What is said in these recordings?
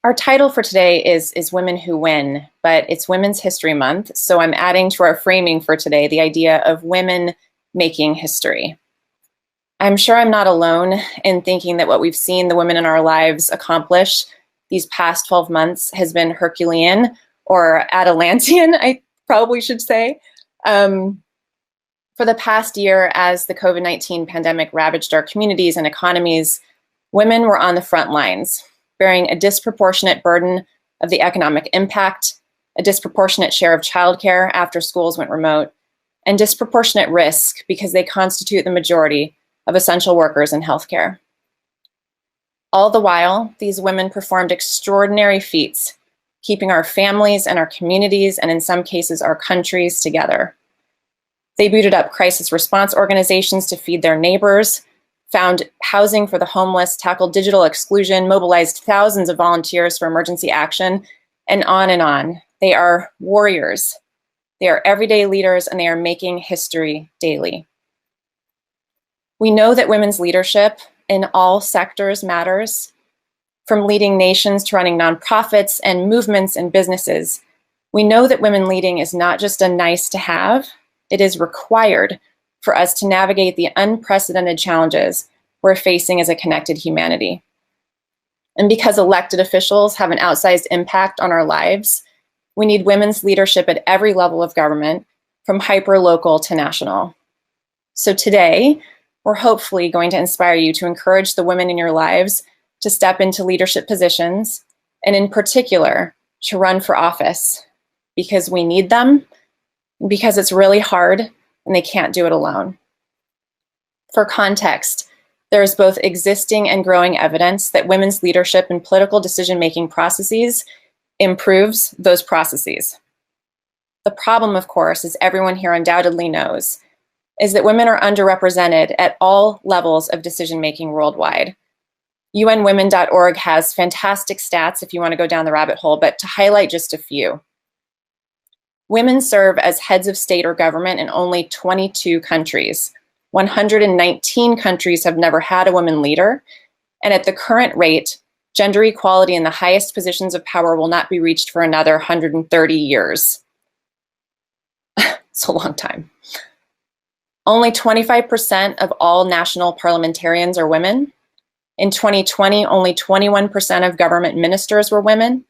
Our title for today is Women Who Win, but it's Women's History Month, so I'm adding to our framing for today the idea of women making history. I'm sure I'm not alone in thinking that what we've seen the women in our lives accomplish these past 12 months has been Herculean, or Atalantean, I probably should say. For the past year, as the COVID-19 pandemic ravaged our communities and economies, women were on the front lines, bearing a disproportionate burden of the economic impact, a disproportionate share of childcare after schools went remote, and disproportionate risk because they constitute the majority of essential workers in healthcare. All the while, these women performed extraordinary feats, keeping our families and our communities, and in some cases, our countries together. They booted up crisis response organizations to feed their neighbors, found housing for the homeless, tackled digital exclusion, mobilized thousands of volunteers for emergency action, and on and on. They are warriors. They are everyday leaders, and they are making history daily. We know that women's leadership in all sectors matters, from leading nations to running nonprofits and movements and businesses. We know that women leading is not just a nice to have, it is required for us to navigate the unprecedented challenges we're facing as a connected humanity. And because elected officials have an outsized impact on our lives, we need women's leadership at every level of government, from hyper-local to national. So today, we're hopefully going to inspire you to encourage the women in your lives to step into leadership positions, and in particular, to run for office, because we need them, because it's really hard and they can't do it alone. For context, there is both existing and growing evidence that women's leadership in political decision-making processes improves those processes. The problem, of course, as everyone here undoubtedly knows, is that women are underrepresented at all levels of decision-making worldwide. UNWomen.org has fantastic stats if you want to go down the rabbit hole, but to highlight just a few. Women serve as heads of state or government in only 22 countries. 119 countries have never had a woman leader, and at the current rate, gender equality in the highest positions of power will not be reached for another 130 years. It's a long time. Only 25% of all national parliamentarians are women. In 2020, only 21% of government ministers were women.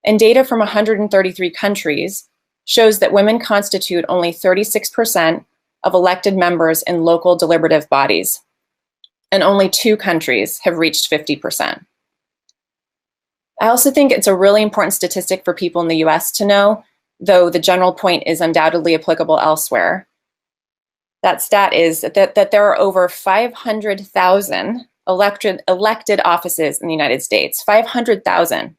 And data from 133 countries shows that women constitute only 36% of elected members in local deliberative bodies. And only 2 countries have reached 50%. I also think it's a really important statistic for people in the US to know, though the general point is undoubtedly applicable elsewhere. That stat is that there are over 500,000 elected offices in the United States, 500,000,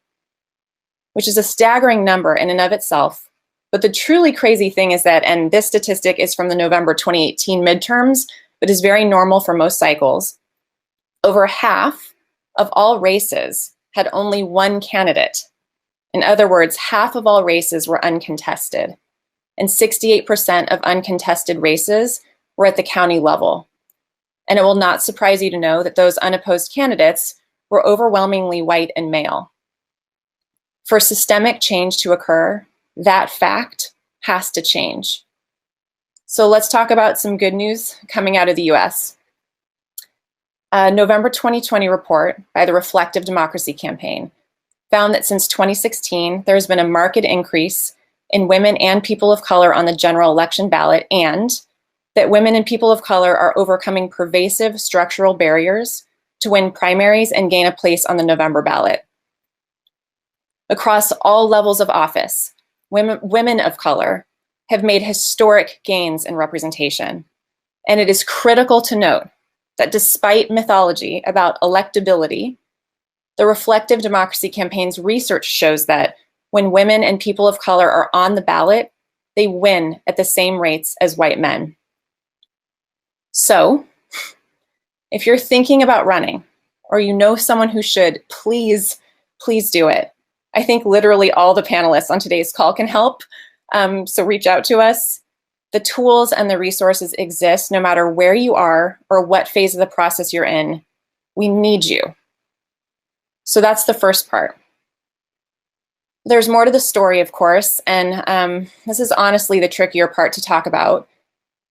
which is a staggering number in and of itself. But the truly crazy thing is that, and this statistic is from the November 2018 midterms, but is very normal for most cycles, over half of all races had only one candidate. In other words, half of all races were uncontested, and 68% of uncontested races were at the county level. And it will not surprise you to know that those unopposed candidates were overwhelmingly white and male. For systemic change to occur, that fact has to change. So let's talk about some good news coming out of the US. A November 2020 report by the Reflective Democracy Campaign found that since 2016, there's been a marked increase in women and people of color on the general election ballot, and that women and people of color are overcoming pervasive structural barriers to win primaries and gain a place on the November ballot. Across all levels of office, women of color have made historic gains in representation. And it is critical to note that despite mythology about electability, the Reflective Democracy Campaign's research shows that when women and people of color are on the ballot, they win at the same rates as white men. So, if you're thinking about running, or you know someone who should, please do it. I think literally all the panelists on today's call can help, so reach out to us. The tools and the resources exist no matter where you are or what phase of the process you're in. We need you. So that's the first part. There's more to the story, of course, and this is honestly the trickier part to talk about.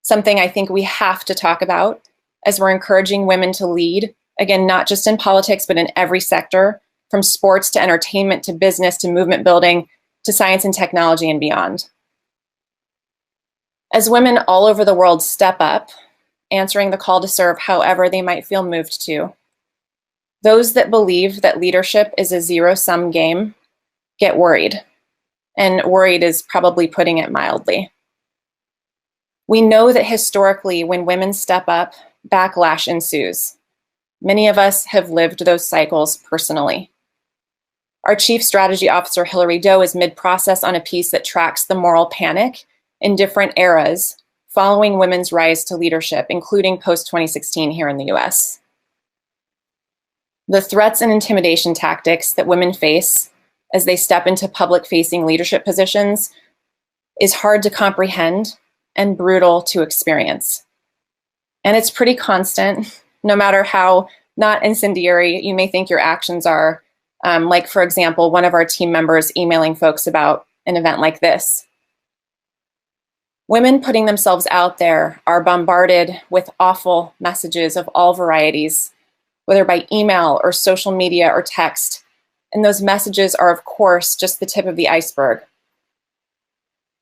Something I think we have to talk about as we're encouraging women to lead, again, not just in politics, but in every sector, from sports to entertainment to business to movement building to science and technology and beyond. As women all over the world step up, answering the call to serve however they might feel moved to, those that believe that leadership is a zero-sum game get worried. And worried is probably putting it mildly. We know that historically, when women step up, backlash ensues. Many of us have lived those cycles personally. Our Chief Strategy Officer, Hilary Doe, is mid-process on a piece that tracks the moral panic in different eras following women's rise to leadership, including post-2016 here in the US. The threats and intimidation tactics that women face as they step into public-facing leadership positions is hard to comprehend and brutal to experience. And it's pretty constant, no matter how not incendiary you may think your actions are. Like, for example, one of our team members emailing folks about an event like this. Women putting themselves out there are bombarded with awful messages of all varieties, whether by email or social media or text. And those messages are, of course, just the tip of the iceberg.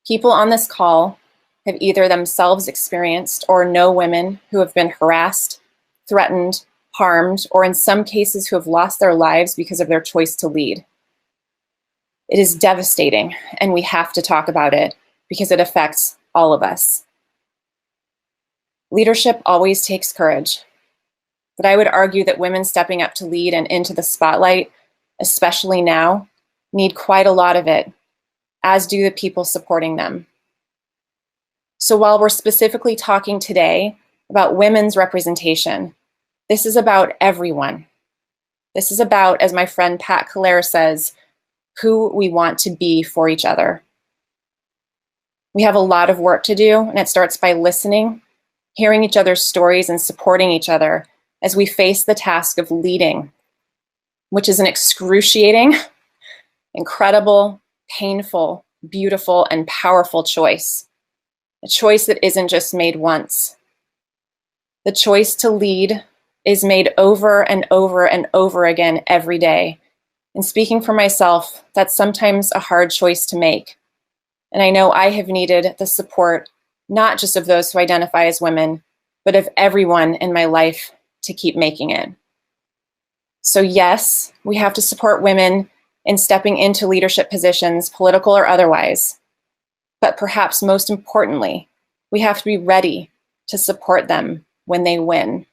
People on this call have either themselves experienced or know women who have been harassed, threatened, harmed, or in some cases who have lost their lives because of their choice to lead. It is devastating, and we have to talk about it because it affects all of us. Leadership always takes courage, but I would argue that women stepping up to lead and into the spotlight, especially now, need quite a lot of it, as do the people supporting them. So while we're specifically talking today about women's representation, this is about everyone. This is about, as my friend Pat Collare says, who we want to be for each other. We have a lot of work to do, and it starts by listening, hearing each other's stories, and supporting each other as we face the task of leading, which is an excruciating, incredible, painful, beautiful, and powerful choice. A choice that isn't just made once. The choice to lead is made over and over and over again every day. And speaking for myself, that's sometimes a hard choice to make. And I know I have needed the support, not just of those who identify as women, but of everyone in my life to keep making it. So yes, we have to support women in stepping into leadership positions, political or otherwise. But perhaps most importantly, we have to be ready to support them when they win.